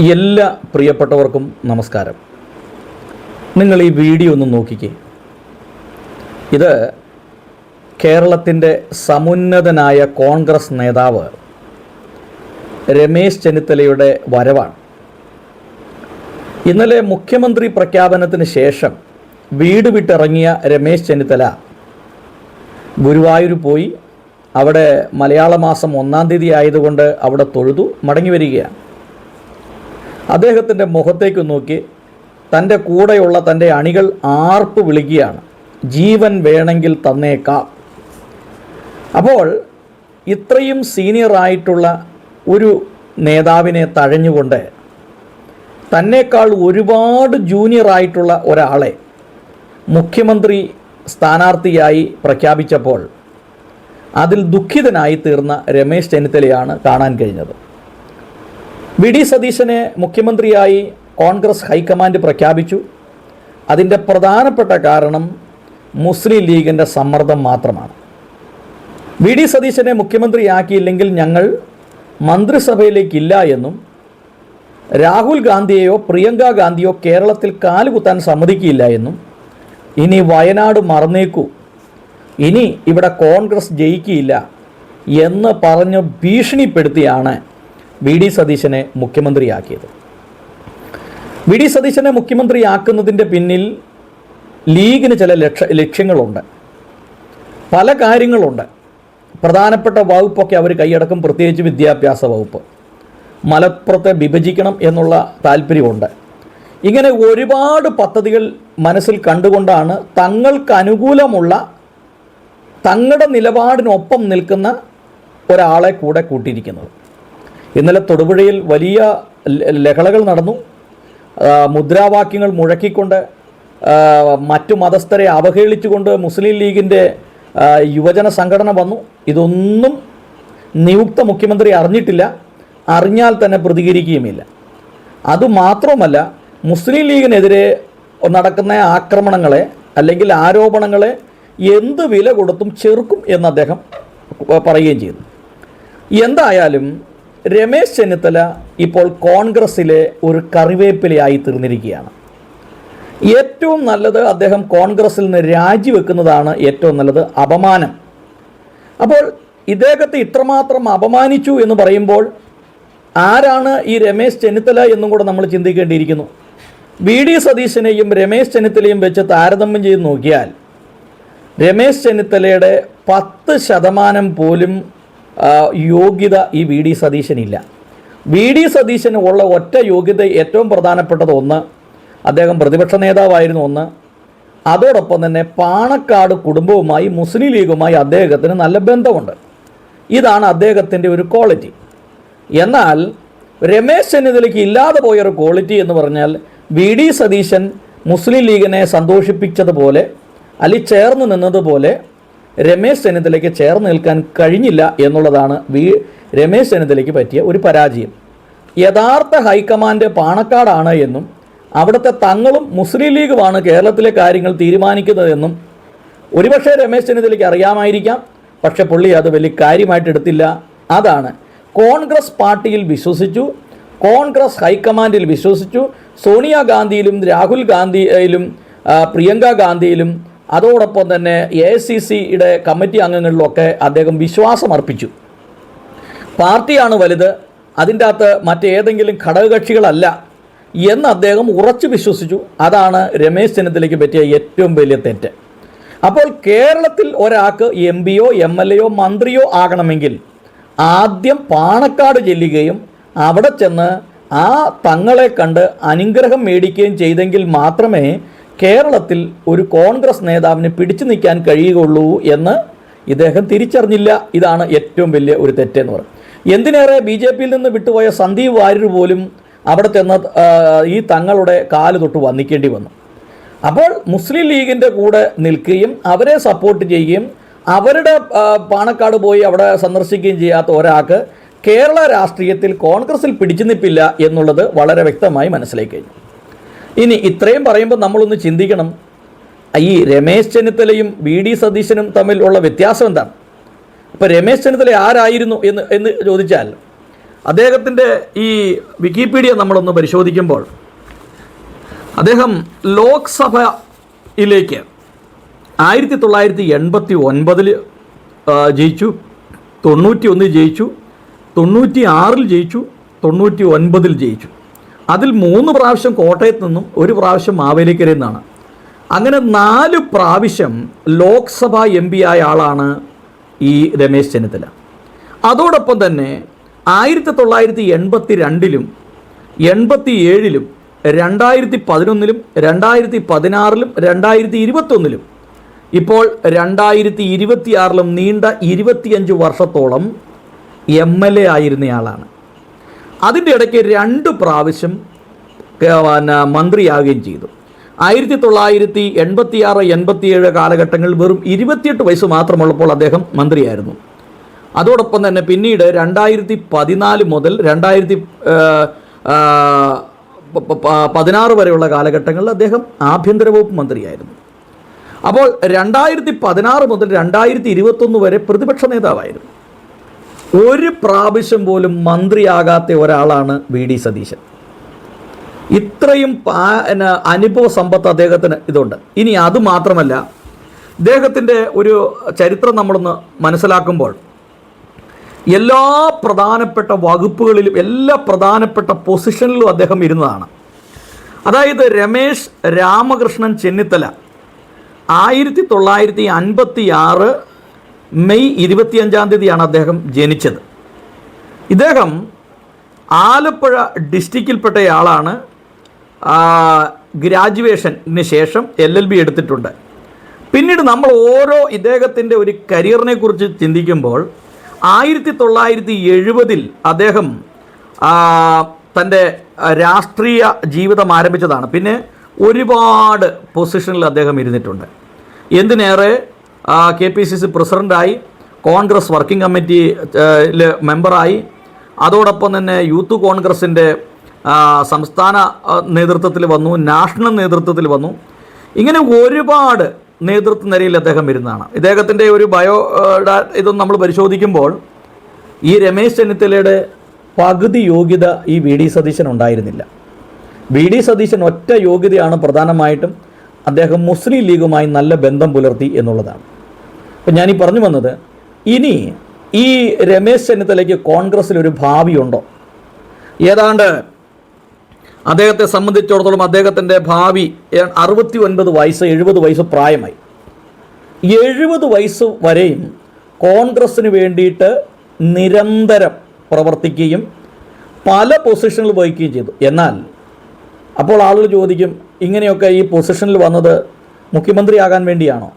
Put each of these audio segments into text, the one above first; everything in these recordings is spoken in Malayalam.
എല്ലാ പ്രിയപ്പെട്ടവർക്കും നമസ്കാരം. നിങ്ങൾ ഈ വീഡിയോ ഒന്ന് നോക്കിക്കേ. ഇത് കേരളത്തിൻ്റെ സമുന്നതനായ കോൺഗ്രസ് നേതാവ് രമേശ് ചെന്നിത്തലയുടെ വരവാണ്. ഇന്നലെ മുഖ്യമന്ത്രി പ്രഖ്യാപനത്തിന് ശേഷം വീട് വിട്ടിറങ്ങിയ രമേശ് ചെന്നിത്തല ഗുരുവായൂർ പോയി. അവിടെ മലയാള മാസം 1-ാം തീയതി ആയതുകൊണ്ട് അവിടെ തൊഴുതു മടങ്ങി വരികയാണ്. അദ്ദേഹത്തിൻ്റെ മുഖത്തേക്ക് നോക്കി തൻ്റെ കൂടെയുള്ള തൻ്റെ അണികൾ ആർപ്പ് വിളിക്കുകയാണ്, ജീവൻ വേണമെങ്കിൽ തന്നേക്കാം. അപ്പോൾ ഇത്രയും സീനിയറായിട്ടുള്ള ഒരു നേതാവിനെ തഴഞ്ഞുകൊണ്ട് തന്നേക്കാൾ ഒരുപാട് ജൂനിയറായിട്ടുള്ള ഒരാളെ മുഖ്യമന്ത്രി സ്ഥാനാർത്ഥിയായി പ്രഖ്യാപിച്ചപ്പോൾ അതിൽ ദുഃഖിതനായി തീർന്ന രമേശ് ചെന്നിത്തലയാണ് കാണാൻ കഴിഞ്ഞത്. വി ഡി സതീശനെ മുഖ്യമന്ത്രിയായി കോൺഗ്രസ് ഹൈക്കമാൻഡ് പ്രഖ്യാപിച്ചു. അതിൻ്റെ പ്രധാനപ്പെട്ട കാരണം മുസ്ലിം ലീഗിൻ്റെ സമ്മർദ്ദം മാത്രമാണ്. വി ഡി സതീശനെ മുഖ്യമന്ത്രിയാക്കിയില്ലെങ്കിൽ ഞങ്ങൾ മന്ത്രിസഭയിലേക്കില്ല എന്നും രാഹുൽ ഗാന്ധിയെയോ പ്രിയങ്ക ഗാന്ധിയോ കേരളത്തിൽ കാലുകുത്താൻ സമ്മതിക്കില്ല എന്നും ഇനി വയനാട് മറന്നേക്കൂ, ഇനി ഇവിടെ കോൺഗ്രസ് ജയിക്കില്ല എന്ന് പറഞ്ഞ് ഭീഷണിപ്പെടുത്തിയാണ് വി ഡി സതീശനെ മുഖ്യമന്ത്രിയാക്കിയത്. വി ഡി സതീശനെ മുഖ്യമന്ത്രിയാക്കുന്നതിൻ്റെ പിന്നിൽ ലീഗിന് ചില ലക്ഷ്യങ്ങളുണ്ട്, പല കാര്യങ്ങളുണ്ട്. പ്രധാനപ്പെട്ട വകുപ്പൊക്കെ അവർ കൈയടക്കും, പ്രത്യേകിച്ച് വിദ്യാഭ്യാസ വകുപ്പ്. മലപ്പുറത്തെ വിഭജിക്കണം എന്നുള്ള താല്പര്യമുണ്ട്. ഇങ്ങനെ ഒരുപാട് പദ്ധതികൾ മനസ്സിൽ കണ്ടുകൊണ്ടാണ് തങ്ങൾക്ക് അനുകൂലമുള്ള, തങ്ങളുടെ നിലപാടിനൊപ്പം നിൽക്കുന്ന ഒരാളെ കൂടെ കൂട്ടിയിരിക്കുന്നത്. ഇന്നലെ തൊടുപുഴയിൽ വലിയ ലഹളകൾ നടന്നു. മുദ്രാവാക്യങ്ങൾ മുഴക്കിക്കൊണ്ട് മറ്റു മതസ്ഥരെ അവഹേളിച്ചുകൊണ്ട് മുസ്ലിം ലീഗിൻ്റെ യുവജന സംഘടന വന്നു. ഇതൊന്നും നിയുക്ത മുഖ്യമന്ത്രി അറിഞ്ഞിട്ടില്ല, അറിഞ്ഞാൽ തന്നെ പ്രതികരിക്കുകയുമില്ല. അതുമാത്രമല്ല, മുസ്ലിം ലീഗിനെതിരെ നടക്കുന്ന ആക്രമണങ്ങളെ അല്ലെങ്കിൽ ആരോപണങ്ങളെ എന്ത് വില കൊടുത്തും ചെറുക്കും എന്ന് അദ്ദേഹം പറയുകയും ചെയ്തു. എന്തായാലും രമേശ് ചെന്നിത്തല ഇപ്പോൾ കോൺഗ്രസ്സിലെ ഒരു കറിവേപ്പിലയായി തീർന്നിരിക്കുകയാണ്. ഏറ്റവും നല്ലത് അദ്ദേഹം കോൺഗ്രസ്സിൽ നിന്ന് രാജിവെക്കുന്നതാണ് ഏറ്റവും നല്ലത്. അപമാനം. അപ്പോൾ ഇദ്ദേഹത്തെ ഇത്രമാത്രം അപമാനിച്ചു എന്ന് പറയുമ്പോൾ ആരാണ് ഈ രമേശ് ചെന്നിത്തല എന്നും കൂടെ നമ്മൾ ചിന്തിക്കേണ്ടിയിരിക്കുന്നു. വി ഡി സതീശനെയും രമേശ് ചെന്നിത്തലയും വെച്ച് താരതമ്യം ചെയ്ത് നോക്കിയാൽ രമേശ് ചെന്നിത്തലയുടെ 10% പോലും യോഗ്യത ഈ വി ഡി സതീശനില്ല. വി ഡി സതീശന് ഉള്ള ഒറ്റ യോഗ്യത, ഏറ്റവും പ്രധാനപ്പെട്ടത് ഒന്ന്, അദ്ദേഹം പ്രതിപക്ഷ നേതാവായിരുന്നു. ഒന്ന്, അതോടൊപ്പം തന്നെ പാണക്കാട് കുടുംബവുമായി മുസ്ലിം ലീഗുമായി അദ്ദേഹത്തിന് നല്ല ബന്ധമുണ്ട്. ഇതാണ് അദ്ദേഹത്തിൻ്റെ ഒരു ക്വാളിറ്റി. എന്നാൽ രമേശ് ചെന്നിത്തലയ്ക്ക് ഇല്ലാതെ പോയൊരു ക്വാളിറ്റി എന്ന് പറഞ്ഞാൽ വി ഡി സതീശൻ മുസ്ലിം ലീഗിനെ സന്തോഷിപ്പിച്ചതുപോലെ അല്ലെങ്കിൽ ചേർന്ന് നിന്നതുപോലെ രമേശ് ചെന്നിത്തലയ്ക്ക് ചേർന്ന് നിൽക്കാൻ കഴിഞ്ഞില്ല എന്നുള്ളതാണ് രമേശ് ചെന്നിത്തലയ്ക്ക് പറ്റിയ ഒരു പരാജയം. യഥാർത്ഥ ഹൈക്കമാൻഡ് പാണക്കാടാണ് എന്നും അവിടുത്തെ തങ്ങളും മുസ്ലിം ലീഗുമാണ് കേരളത്തിലെ കാര്യങ്ങൾ തീരുമാനിക്കുന്നതെന്നും ഒരുപക്ഷെ രമേശ് ചെന്നിത്തലയ്ക്ക് അറിയാമായിരിക്കാം. പക്ഷെ പുള്ളി അത് വലിയ കാര്യമായിട്ട് എടുത്തില്ല. അതാണ് കോൺഗ്രസ് പാർട്ടിയിൽ വിശ്വസിച്ചു, കോൺഗ്രസ് ഹൈക്കമാൻഡിൽ വിശ്വസിച്ചു, സോണിയാഗാന്ധിയിലും രാഹുൽ ഗാന്ധിയിലും പ്രിയങ്ക ഗാന്ധിയിലും അതോടൊപ്പം തന്നെ AICCയുടെ കമ്മിറ്റി അംഗങ്ങളിലൊക്കെ അദ്ദേഹം വിശ്വാസം അർപ്പിച്ചു. പാർട്ടിയാണ് വലുത്, അതിൻ്റെ അകത്ത് മറ്റേതെങ്കിലും ഘടകകക്ഷികളല്ല എന്ന് അദ്ദേഹം ഉറച്ചു വിശ്വസിച്ചു. അതാണ് രമേശ് ചെന്നിത്തലയ്ക്ക് പറ്റിയ ഏറ്റവും വലിയ തെറ്റ്. അപ്പോൾ കേരളത്തിൽ ഒരാൾക്ക് MP-യോ MLA-യോ മന്ത്രിയോ ആകണമെങ്കിൽ ആദ്യം പാണക്കാട് ചെല്ലുകയും അവിടെ ചെന്ന് ആ തങ്ങളെ കണ്ട് അനുഗ്രഹം മേടിക്കുകയും ചെയ്തെങ്കിൽ മാത്രമേ കേരളത്തിൽ ഒരു കോൺഗ്രസ് നേതാവിന് പിടിച്ചു നിൽക്കാൻ കഴിയുകയുള്ളൂ എന്ന് ഇദ്ദേഹം തിരിച്ചറിഞ്ഞില്ല. ഇതാണ് ഏറ്റവും വലിയ ഒരു തെറ്റെന്ന് പറയും. എന്തിനേറെ BJP-യിൽ നിന്ന് വിട്ടുപോയ സന്ദീപ് വാര്യർ പോലും അവിടെ ചെന്ന് ഈ തങ്ങളുടെ കാല് തൊട്ട് വന്നിക്കേണ്ടി വന്നു. അപ്പോൾ മുസ്ലിം ലീഗിൻ്റെ കൂടെ നിൽക്കുകയും അവരെ സപ്പോർട്ട് ചെയ്യുകയും അവരുടെ പാണക്കാട് പോയി അവിടെ സന്ദർശിക്കുകയും ചെയ്യാത്ത ഒരാൾക്ക് കേരള രാഷ്ട്രീയത്തിൽ കോൺഗ്രസിൽ പിടിച്ചു നിൽപ്പില്ല എന്നുള്ളത് വളരെ വ്യക്തമായി മനസ്സിലാക്കി കഴിഞ്ഞു. ഇനി ഇത്രയും പറയുമ്പോൾ നമ്മളൊന്ന് ചിന്തിക്കണം, ഈ രമേശ് ചെന്നിത്തലയും വി ഡി സതീശനും തമ്മിലുള്ള വ്യത്യാസം എന്താണ്? ഇപ്പോൾ രമേശ് ചെന്നിത്തല ആരായിരുന്നു എന്ന് ചോദിച്ചാൽ അദ്ദേഹത്തിൻ്റെ ഈ വിക്കിപീഡിയ നമ്മളൊന്ന് പരിശോധിക്കുമ്പോൾ അദ്ദേഹം ലോക്സഭയിലേക്ക് 1989 ജയിച്ചു, 91 ജയിച്ചു, 96 ജയിച്ചു, 99 ജയിച്ചു. അതിൽ 3 പ്രാവശ്യം കോട്ടയത്ത് നിന്നും 1 പ്രാവശ്യം മാവേലിക്കരയിൽ നിന്നാണ്. അങ്ങനെ 4 പ്രാവശ്യം ലോക്സഭ MP ആയ ആളാണ് ഈ രമേശ് ചെന്നിത്തല. അതോടൊപ്പം തന്നെ 1982-ലും 87-ലും 2011-ലും 2016-ലും 2021-ലും ഇപ്പോൾ 2026-ലും നീണ്ട 25 വർഷത്തോളം MLA ആയിരുന്നയാളാണ്. അതിൻ്റെ ഇടയ്ക്ക് 2 പ്രാവശ്യം മന്ത്രിയാവുകയും ചെയ്തു. 1986-87 കാലഘട്ടങ്ങളിൽ വെറും 28 വയസ്സ് മാത്രമുള്ളപ്പോൾ അദ്ദേഹം മന്ത്രിയായിരുന്നു. അതോടൊപ്പം തന്നെ പിന്നീട് 2014 മുതൽ 2016 വരെയുള്ള കാലഘട്ടങ്ങളിൽ അദ്ദേഹം ആഭ്യന്തര വകുപ്പ് മന്ത്രിയായിരുന്നു. അപ്പോൾ 2016 മുതൽ 2021 വരെ പ്രതിപക്ഷ നേതാവായിരുന്നു. 1 പ്രാവശ്യം പോലും മന്ത്രിയാകാത്ത ഒരാളാണ് VD സതീശൻ. ഇത്രയും അനുഭവ സമ്പത്ത് അദ്ദേഹത്തിന് ഇതുണ്ട്. ഇനി അതുമാത്രമല്ല, ഇദ്ദേഹത്തിൻ്റെ ഒരു ചരിത്രം നമ്മളൊന്ന് മനസ്സിലാക്കുമ്പോൾ എല്ലാ പ്രധാനപ്പെട്ട വകുപ്പുകളിലും എല്ലാ പ്രധാനപ്പെട്ട പൊസിഷനിലും അദ്ദേഹം ഇരുന്നതാണ്. അതായത് രമേശ് രാമകൃഷ്ണൻ ചെന്നിത്തല 1956 മെയ് 25-ാം തീയതിയാണ് അദ്ദേഹം ജനിച്ചത്. ഇദ്ദേഹം ആലപ്പുഴ ഡിസ്ട്രിക്റ്റിൽപ്പെട്ടയാളാണ്. ഗ്രാജുവേഷന് ശേഷം LLB എടുത്തിട്ടുണ്ട്. പിന്നീട് നമ്മൾ ഓരോ ഇദ്ദേഹത്തിൻ്റെ ഒരു കരിയറിനെ കുറിച്ച് ചിന്തിക്കുമ്പോൾ 1970-ൽ അദ്ദേഹം തൻ്റെ രാഷ്ട്രീയ ജീവിതം ആരംഭിച്ചതാണ്. പിന്നെ ഒരുപാട് പൊസിഷനിൽ അദ്ദേഹം ഇരുന്നിട്ടുണ്ട്. എന്തിനേറെ KPCC പ്രസിഡൻ്റായി, കോൺഗ്രസ് വർക്കിംഗ് കമ്മിറ്റിയിൽ മെമ്പറായി, അതോടൊപ്പം തന്നെ യൂത്ത് കോൺഗ്രസിൻ്റെ സംസ്ഥാന നേതൃത്വത്തിൽ വന്നു, നാഷണൽ നേതൃത്വത്തിൽ വന്നു. ഇങ്ങനെ ഒരുപാട് നേതൃത്വ നിരയിൽ അദ്ദേഹം ഇരുന്നതാണ്. ഇദ്ദേഹത്തിൻ്റെ ഒരു ഇതൊന്നും നമ്മൾ പരിശോധിക്കുമ്പോൾ ഈ രമേശ് ചെന്നിത്തലയുടെ പകുതി യോഗ്യത ഈ VD സതീശൻ ഉണ്ടായിരുന്നില്ല. VD സതീശൻ ഒറ്റ യോഗ്യതയാണ് പ്രധാനമായിട്ടും അദ്ദേഹം മുസ്ലിം ലീഗുമായി നല്ല ബന്ധം പുലർത്തി എന്നുള്ളതാണ്. അപ്പം ഞാനീ പറഞ്ഞു വന്നത്, ഇനി ഈ രമേശ് ചെന്നിത്തലയ്ക്ക് കോൺഗ്രസ്സിലൊരു ഭാവിയുണ്ടോ? ഏതാണ്ട് അദ്ദേഹത്തെ സംബന്ധിച്ചിടത്തോളം അദ്ദേഹത്തിൻ്റെ ഭാവി 69 വയസ്സ് 70 വയസ്സ് പ്രായമായി. 70 വയസ്സ് വരെയും കോൺഗ്രസ്സിന് വേണ്ടിയിട്ട് നിരന്തരം പ്രവർത്തിക്കുകയും പല പൊസിഷനിൽ വഹിക്കുകയും ചെയ്തു. എന്നാൽ അപ്പോൾ ആളുകൾ ചോദിക്കും, ഇങ്ങനെയൊക്കെ ഈ പൊസിഷനിൽ വന്നത് മുഖ്യമന്ത്രിയാകാൻ വേണ്ടിയാണോ?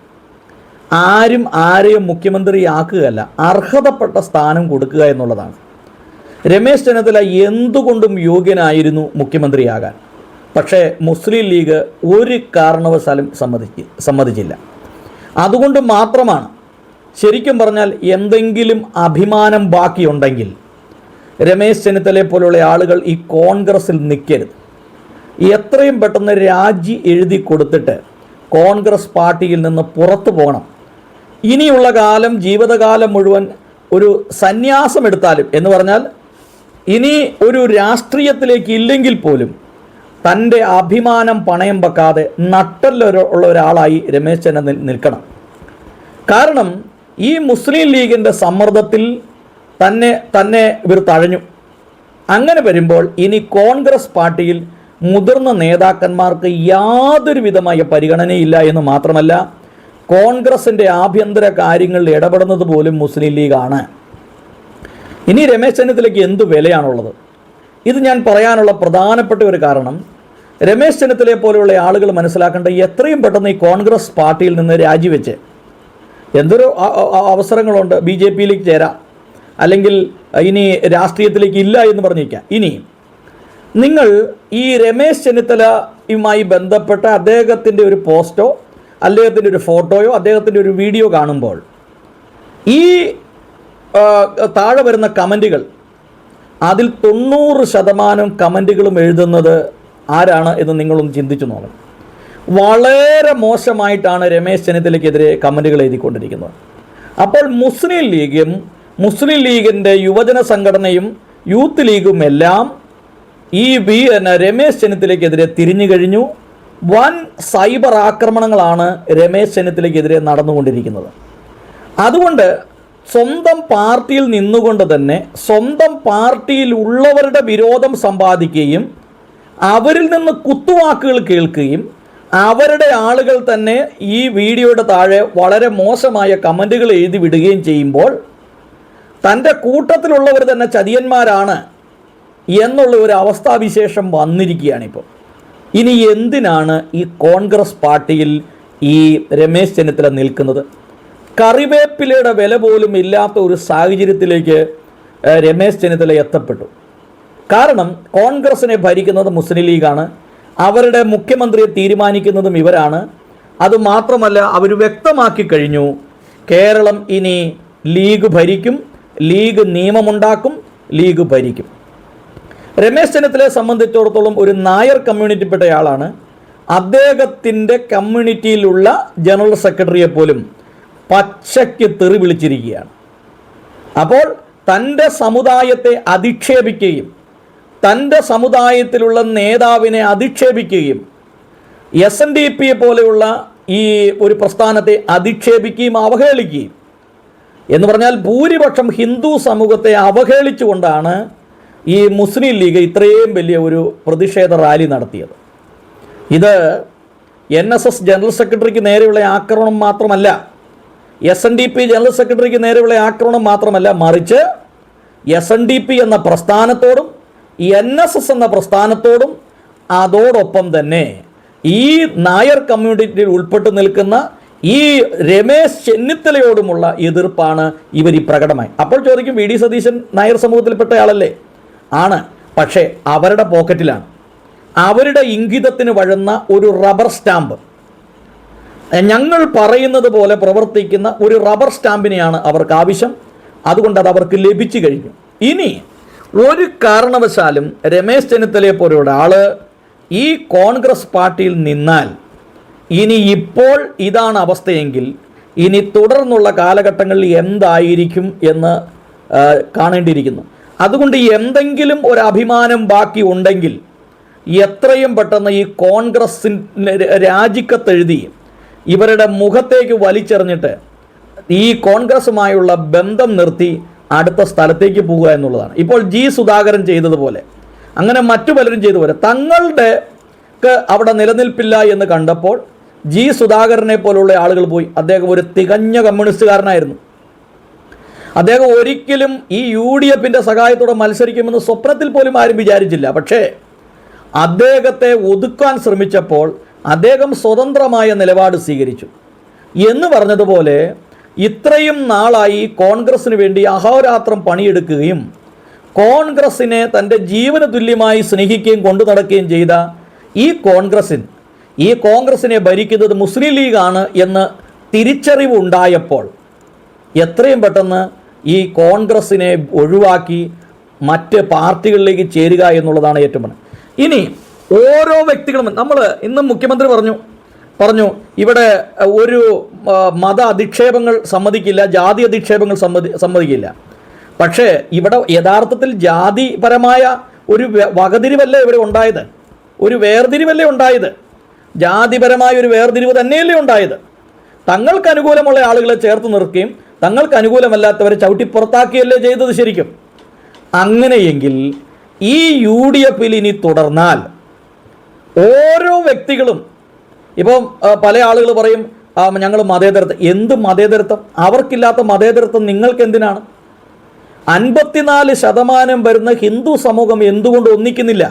ആരും ആരെയും മുഖ്യമന്ത്രിയാക്കുകയല്ല, അർഹതപ്പെട്ട സ്ഥാനം കൊടുക്കുക എന്നുള്ളതാണ്. രമേശ് ചെന്നിത്തല എന്തുകൊണ്ടും യോഗ്യനായിരുന്നു മുഖ്യമന്ത്രിയാകാൻ. പക്ഷേ മുസ്ലിം ലീഗ് ഒരു കാരണവശാലും സമ്മതിച്ചില്ല. അതുകൊണ്ട് മാത്രമാണ് ശരിക്കും പറഞ്ഞാൽ എന്തെങ്കിലും അഭിമാനം ബാക്കിയുണ്ടെങ്കിൽ രമേശ് ചെന്നിത്തലയെ പോലുള്ള ആളുകൾ ഈ കോൺഗ്രസ്സിൽ നിൽക്കരുത്. എത്രയും പെട്ടെന്ന് രാജി എഴുതി കൊടുത്തിട്ട് കോൺഗ്രസ് പാർട്ടിയിൽ നിന്ന് പുറത്തു പോകണം. ഇനിയുള്ള കാലം, ജീവിതകാലം മുഴുവൻ ഒരു സന്യാസം എടുത്താലും, എന്ന് പറഞ്ഞാൽ ഇനി ഒരു രാഷ്ട്രീയത്തിലേക്ക് ഇല്ലെങ്കിൽ പോലും തൻ്റെ അഭിമാനം പണയം വെക്കാതെ നട്ടലുള്ള ഒരാളായി രമേശ് ചെന്നിത്തല നിൽക്കണം. കാരണം ഈ മുസ്ലിം ലീഗിൻ്റെ സമ്മർദ്ദത്തിൽ തന്നെ ഇവർ തഴഞ്ഞു. അങ്ങനെ വരുമ്പോൾ ഇനി കോൺഗ്രസ് പാർട്ടിയിൽ മുതിർന്ന നേതാക്കന്മാർക്ക് യാതൊരു വിധമായ പരിഗണനയില്ല എന്ന് മാത്രമല്ല, കോൺഗ്രസിൻ്റെ ആഭ്യന്തര കാര്യങ്ങളിൽ ഇടപെടുന്നത് പോലും മുസ്ലിം ലീഗാണ്. ഇനി രമേശ് ചെന്നിത്തലയ്ക്ക് എന്ത് വിലയാണുള്ളത്? ഇത് ഞാൻ പറയാനുള്ള പ്രധാനപ്പെട്ട ഒരു കാരണം, രമേശ് ചെന്നിത്തലയെ പോലെയുള്ള ആളുകൾ മനസ്സിലാക്കേണ്ട, എത്രയും പെട്ടെന്ന് ഈ കോൺഗ്രസ് പാർട്ടിയിൽ നിന്ന് രാജിവെച്ച് എന്തൊരു അവസരങ്ങളുണ്ട്, BJPയിലേക്ക് ചേരാം, അല്ലെങ്കിൽ ഇനി രാഷ്ട്രീയത്തിലേക്ക് ഇല്ല എന്ന് പറഞ്ഞിരിക്കാം. ഇനി നിങ്ങൾ ഈ രമേശ് ചെന്നിത്തലയുമായി ബന്ധപ്പെട്ട അദ്ദേഹത്തിൻ്റെ ഒരു പോസ്റ്റോ അദ്ദേഹത്തിൻ്റെ ഒരു ഫോട്ടോയോ അദ്ദേഹത്തിൻ്റെ ഒരു വീഡിയോ കാണുമ്പോൾ ഈ താഴെ വരുന്ന കമൻറ്റുകൾ, അതിൽ 90% കമൻറ്റുകളും എഴുതുന്നത് ആരാണ് എന്ന് നിങ്ങളൊന്ന് ചിന്തിച്ചു നോക്കണം. വളരെ മോശമായിട്ടാണ് രമേശ് ചെന്നിത്തലയ്ക്കെതിരെ കമൻറ്റുകൾ എഴുതിക്കൊണ്ടിരിക്കുന്നത്. അപ്പോൾ മുസ്ലിം ലീഗിൻ്റെ യുവജന സംഘടനയും യൂത്ത് ലീഗും എല്ലാം ഈ രമേശ് ചെന്നിത്തലയ്ക്കെതിരെ തിരിഞ്ഞു കഴിഞ്ഞു. വൻ സൈബർ ആക്രമണങ്ങളാണ് രമേശ് ചെന്നിത്തലയ്ക്കെതിരെ നടന്നുകൊണ്ടിരിക്കുന്നത്. അതുകൊണ്ട് സ്വന്തം പാർട്ടിയിൽ നിന്നുകൊണ്ട് തന്നെ സ്വന്തം പാർട്ടിയിലുള്ളവരുടെ വിരോധം സമ്പാദിക്കുകയും അവരിൽ നിന്ന് കുത്തുവാക്കുകൾ കേൾക്കുകയും അവരുടെ ആളുകൾ തന്നെ ഈ വീഡിയോയുടെ താഴെ വളരെ മോശമായ കമൻറ്റുകൾ എഴുതി വിടുകയും ചെയ്യുമ്പോൾ തൻ്റെ കൂട്ടത്തിലുള്ളവർ തന്നെ ചതിയന്മാരാണ് എന്നുള്ള ഒരു അവസ്ഥാവിശേഷം വന്നിരിക്കുകയാണിപ്പോൾ. ഇനി എന്തിനാണ് ഈ കോൺഗ്രസ് പാർട്ടിയിൽ ഈ രമേശ് ചെന്നിത്തല നിൽക്കുന്നത്? കറിവേപ്പിലയുടെ വില പോലും ഇല്ലാത്ത ഒരു സാഹചര്യത്തിലേക്ക് രമേശ് ചെന്നിത്തല എത്തപ്പെട്ടു. കാരണം കോൺഗ്രസിനെ ഭരിക്കുന്നത് മുസ്ലിം ലീഗാണ്, അവരുടെ മുഖ്യമന്ത്രിയെ തീരുമാനിക്കുന്നതും ഇവരാണ്. അതുമാത്രമല്ല, അവർ വ്യക്തമാക്കി കഴിഞ്ഞു, കേരളം ഇനി ലീഗ് ഭരിക്കും, ലീഗ് നിയമമുണ്ടാക്കും, ലീഗ് ഭരിക്കും. രമേശ് ചെന്നിത്തലയെ സംബന്ധിച്ചിടത്തോളം ഒരു നായർ കമ്മ്യൂണിറ്റിപ്പെട്ടയാളാണ്. അദ്ദേഹത്തിൻ്റെ കമ്മ്യൂണിറ്റിയിലുള്ള ജനറൽ സെക്രട്ടറിയെ പോലും പച്ചയ്ക്ക് തെറി വിളിച്ചിരിക്കുകയാണ്. അപ്പോൾ തൻ്റെ സമുദായത്തെ അധിക്ഷേപിക്കുകയും തൻ്റെ സമുദായത്തിലുള്ള നേതാവിനെ അധിക്ഷേപിക്കുകയും SNDP പോലെയുള്ള ഈ ഒരു പ്രസ്ഥാനത്തെ അധിക്ഷേപിക്കുകയും അവഹേളിക്കുകയും എന്ന് പറഞ്ഞാൽ ഭൂരിപക്ഷം ഹിന്ദു സമൂഹത്തെ അവഹേളിച്ചുകൊണ്ടാണ് ഈ മുസ്ലിം ലീഗ് ഇത്രയും വലിയ ഒരു പ്രതിഷേധ റാലി നടത്തിയത്. ഇത് NSS ജനറൽ സെക്രട്ടറിക്ക് നേരെയുള്ള ആക്രമണം മാത്രമല്ല, SNDP ജനറൽ സെക്രട്ടറിക്ക് നേരെയുള്ള ആക്രമണം മാത്രമല്ല, മറിച്ച് SNDP എന്ന പ്രസ്ഥാനത്തോടും NSS എന്ന പ്രസ്ഥാനത്തോടും അതോടൊപ്പം തന്നെ ഈ നായർ കമ്മ്യൂണിറ്റിയിൽ ഉൾപ്പെട്ട് നിൽക്കുന്ന ഈ രമേശ് ചെന്നിത്തലയോടുമുള്ള എതിർപ്പാണ് ഇവർ ഈ പ്രകടമായി. അപ്പോൾ ചോദിക്കും, VD സതീശൻ നായർ സമൂഹത്തിൽപ്പെട്ടയാളല്ലേ? ആണ്. പക്ഷേ അവരുടെ പോക്കറ്റിലാണ്, അവരുടെ ഇംഗിതത്തിന് വഴുന്ന ഒരു റബ്ബർ സ്റ്റാമ്പ്, ഞങ്ങൾ പറയുന്നത് പോലെ പ്രവർത്തിക്കുന്ന ഒരു റബ്ബർ സ്റ്റാമ്പിനെയാണ് അവർക്ക് ആവശ്യം. അതുകൊണ്ട് അത് അവർക്ക് ലഭിച്ചു കഴിഞ്ഞു. ഇനി ഒരു കാരണവശാലും രമേശ് ചെന്നിത്തലയെ പോലെയുള്ള ആൾ ഈ കോൺഗ്രസ് പാർട്ടിയിൽ നിന്നാൽ ഇനി ഇപ്പോൾ ഇതാണ് അവസ്ഥയെങ്കിൽ ഇനി തുടർന്നുള്ള കാലഘട്ടങ്ങളിൽ എന്തായിരിക്കും എന്ന് കാണേണ്ടിയിരിക്കുന്നു. അതുകൊണ്ട് എന്തെങ്കിലും ഒരു അഭിമാനം ബാക്കി ഉണ്ടെങ്കിൽ എത്രയും പെട്ടെന്ന് ഈ കോൺഗ്രസിന് രാജിക്കത്തെഴുതി ഇവരുടെ മുഖത്തേക്ക് വലിച്ചെറിഞ്ഞിട്ട് ഈ കോൺഗ്രസുമായുള്ള ബന്ധം നിർത്തി അടുത്ത സ്ഥലത്തേക്ക് പോവുക എന്നുള്ളതാണ്. ഇപ്പോൾ സുധാകരൻ ചെയ്തതുപോലെ, അങ്ങനെ മറ്റു പലരും ചെയ്തതുപോലെ തങ്ങളുടെ അവിടെ നിലനിൽപ്പില്ല എന്ന് കണ്ടപ്പോൾ സുധാകരനെ പോലുള്ള ആളുകൾ പോയി. അദ്ദേഹം ഒരു തികഞ്ഞ കമ്മ്യൂണിസ്റ്റുകാരനായിരുന്നു. അദ്ദേഹം ഒരിക്കലും ഈ UDFിൻ്റെ സഹായത്തോടെ മത്സരിക്കുമെന്ന് സ്വപ്നത്തിൽ പോലും ആരും വിചാരിച്ചില്ല. പക്ഷേ അദ്ദേഹത്തെ ഒതുക്കാൻ ശ്രമിച്ചപ്പോൾ അദ്ദേഹം സ്വതന്ത്രമായ നിലപാട് സ്വീകരിച്ചു. എന്ന് പറഞ്ഞതുപോലെ ഇത്രയും നാളായി കോൺഗ്രസ്സിന് വേണ്ടി അഹോരാത്രം പണിയെടുക്കുകയും കോൺഗ്രസ്സിനെ തൻ്റെ ജീവന തുല്യമായി സ്നേഹിക്കുകയും കൊണ്ടു നടക്കുകയും ചെയ്ത ഈ കോൺഗ്രസ്സിനെ ഭരിക്കുന്നത് മുസ്ലിം ലീഗാണ് എന്ന് തിരിച്ചറിവ് ഉണ്ടായപ്പോൾ എത്രയും പെട്ടെന്ന് ഈ കോൺഗ്രസ്സിനെ ഒഴിവാക്കി മറ്റ് പാർട്ടികളിലേക്ക് ചേരുക എന്നുള്ളതാണ് ഏറ്റവും പ്രധാനം. ഇനി ഓരോ വ്യക്തികളും, നമ്മൾ ഇന്നും മുഖ്യമന്ത്രി പറഞ്ഞു ഇവിടെ ഒരു മത അധിക്ഷേപങ്ങൾ സമ്മതിക്കില്ല, ജാതി അധിക്ഷേപങ്ങൾ സമ്മതിക്കില്ല. പക്ഷേ ഇവിടെ യഥാർത്ഥത്തിൽ ജാതിപരമായ ഒരു വകതിരിവല്ലേ ഇവിടെ ഉണ്ടായത്, ഒരു വേർതിരിവല്ലേ ഉണ്ടായത്, ജാതിപരമായ ഒരു വേർതിരിവ് തന്നെയല്ലേ ഉണ്ടായത്. തങ്ങൾക്ക് അനുകൂലമുള്ള ആളുകളെ ചേർത്ത് നിർക്കുകയും തങ്ങൾക്ക് അനുകൂലമല്ലാത്തവരെ ചവിട്ടി പുറത്താക്കുകയല്ലേ ചെയ്തത് ശരിക്കും. അങ്ങനെയെങ്കിൽ ഈ UDFിൽ ഇനി തുടർന്നാൽ ഓരോ വ്യക്തികളും, ഇപ്പം പല ആളുകൾ പറയും ഞങ്ങൾ മതേതരത്വം. എന്ത് മതേതരത്വം? അവർക്കില്ലാത്ത മതേതരത്വം നിങ്ങൾക്ക് എന്തിനാണ്? 54% വരുന്ന ഹിന്ദു സമൂഹം എന്തുകൊണ്ട് ഒന്നിക്കുന്നില്ല?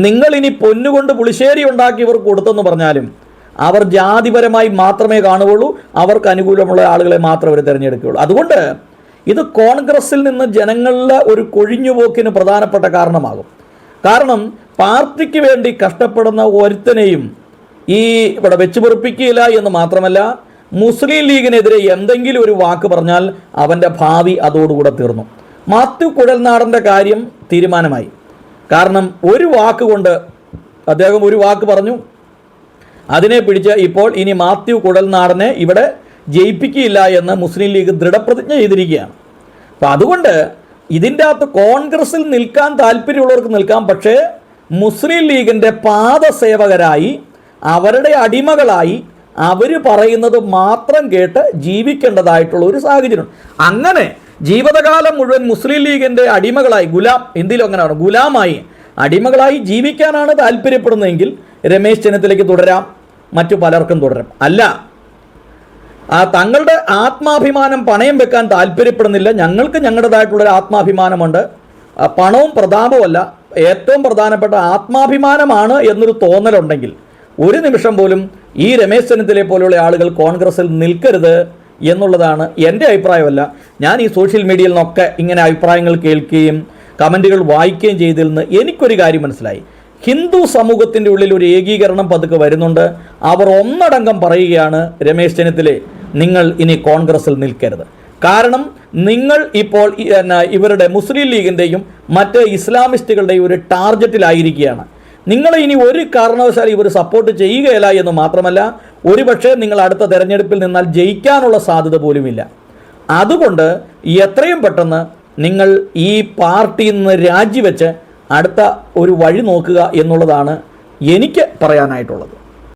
നിങ്ങളിനി പൊന്നുകൊണ്ട് പുളിശ്ശേരി ഉണ്ടാക്കി ഇവർക്ക് കൊടുത്തെന്ന് പറഞ്ഞാലും അവർ ജാതിപരമായി മാത്രമേ കാണുകയുള്ളൂ, അവർക്ക് അനുകൂലമുള്ള ആളുകളെ മാത്രമേ അവർ തിരഞ്ഞെടുക്കുകയുള്ളൂ. അതുകൊണ്ട് ഇത് കോൺഗ്രസിൽ നിന്ന് ജനങ്ങളുടെ ഒരു കൊഴിഞ്ഞുപോക്കിന് പ്രധാനപ്പെട്ട കാരണമാകും. കാരണം പാർട്ടിക്ക് വേണ്ടി കഷ്ടപ്പെടുന്ന ഒരുത്തനെയും ഇവിടെ വെച്ച് പൊറുപ്പിക്കുകയില്ല എന്ന് മാത്രമല്ല, മുസ്ലിം ലീഗിനെതിരെ എന്തെങ്കിലും ഒരു വാക്ക് പറഞ്ഞാൽ അവൻ്റെ ഭാവി അതോടുകൂടെ തീർന്നു. മാത്യു കുഴൽനാടൻ്റെ കാര്യം തീരുമാനമായി. കാരണം ഒരു വാക്ക് കൊണ്ട് അദ്ദേഹം ഒരു വാക്ക് പറഞ്ഞു, അതിനെ പിടിച്ച് ഇപ്പോൾ ഇനി മാത്യു കുഴൽനാടനെ ഇവിടെ ജയിപ്പിക്കുകയില്ല എന്ന് മുസ്ലിം ലീഗ് ദൃഢപ്രതിജ്ഞ ചെയ്തിരിക്കുകയാണ്. അപ്പം അതുകൊണ്ട് ഇതിൻ്റെ അകത്ത് കോൺഗ്രസിൽ നിൽക്കാൻ താല്പര്യമുള്ളവർക്ക് നിൽക്കാം, പക്ഷേ മുസ്ലിം ലീഗിൻ്റെ പാദസേവകരായി, അവരുടെ അടിമകളായി, അവർ പറയുന്നത് മാത്രം കേട്ട് ജീവിക്കേണ്ടതായിട്ടുള്ള ഒരു സാഹചര്യം. അങ്ങനെ ജീവിതകാലം മുഴുവൻ മുസ്ലിം ലീഗിൻ്റെ അടിമകളായി, ഗുലാം, ഹിന്ദിയിലും അങ്ങനെയാണ്, ഗുലാമായി അടിമകളായി ജീവിക്കാനാണ് താല്പര്യപ്പെടുന്നതെങ്കിൽ രമേശ് ചെന്നിത്തലയ്ക്ക് തുടരാം, മറ്റു പലർക്കും തുടരാം. അല്ല, തങ്ങളുടെ ആത്മാഭിമാനം പണയം വെക്കാൻ താല്പര്യപ്പെടുന്നില്ല, ഞങ്ങൾക്ക് ഞങ്ങളുടേതായിട്ടുള്ളൊരു ആത്മാഭിമാനമുണ്ട്, പണവും പ്രതാപവുമല്ല, ഏറ്റവും പ്രധാനപ്പെട്ട ആത്മാഭിമാനമാണ് എന്നൊരു തോന്നലുണ്ടെങ്കിൽ ഒരു നിമിഷം പോലും ഈ രമേശ് ചെന്നിത്തലയെ പോലെയുള്ള ആളുകൾ കോൺഗ്രസിൽ നിൽക്കരുത് എന്നുള്ളതാണ് എൻ്റെ അഭിപ്രായമല്ല. ഞാൻ ഈ സോഷ്യൽ മീഡിയയിൽ നിന്നൊക്കെ ഇങ്ങനെ അഭിപ്രായങ്ങൾ കേൾക്കുകയും കമൻറ്റുകൾ വായിക്കുകയും ചെയ്തതിൽ നിന്ന് എനിക്കൊരു കാര്യം മനസ്സിലായി. ഹിന്ദു സമൂഹത്തിൻ്റെ ഉള്ളിൽ ഒരു ഏകീകരണം പതുക്കെ വരുന്നുണ്ട്. അവർ ഒന്നടങ്കം പറയുകയാണ്, രമേശ് ചെന്നിത്തല നിങ്ങൾ ഇനി കോൺഗ്രസിൽ നിൽക്കരുത്. കാരണം നിങ്ങൾ ഇപ്പോൾ ഇവരുടെ മുസ്ലിം ലീഗിൻ്റെയും മറ്റ് ഇസ്ലാമിസ്റ്റുകളുടെയും ഒരു ടാർഗറ്റിലായിരിക്കുകയാണ്. നിങ്ങൾ ഇനി ഒരു കാരണവശാലും ഇവർ സപ്പോർട്ട് ചെയ്യുകയില്ല എന്ന് മാത്രമല്ല, ഒരുപക്ഷെ നിങ്ങൾ അടുത്ത തെരഞ്ഞെടുപ്പിൽ നിന്നാൽ ജയിക്കാനുള്ള സാധ്യത പോലുമില്ല. അതുകൊണ്ട് എത്രയും പെട്ടെന്ന് നിങ്ങൾ ഈ പാർട്ടിയിൽ നിന്ന് രാജിവെച്ച് അടുത്ത ഒരു വഴി നോക്കുക എന്നുള്ളതാണ് എനിക്ക് പറയാനായിട്ടുള്ളത്.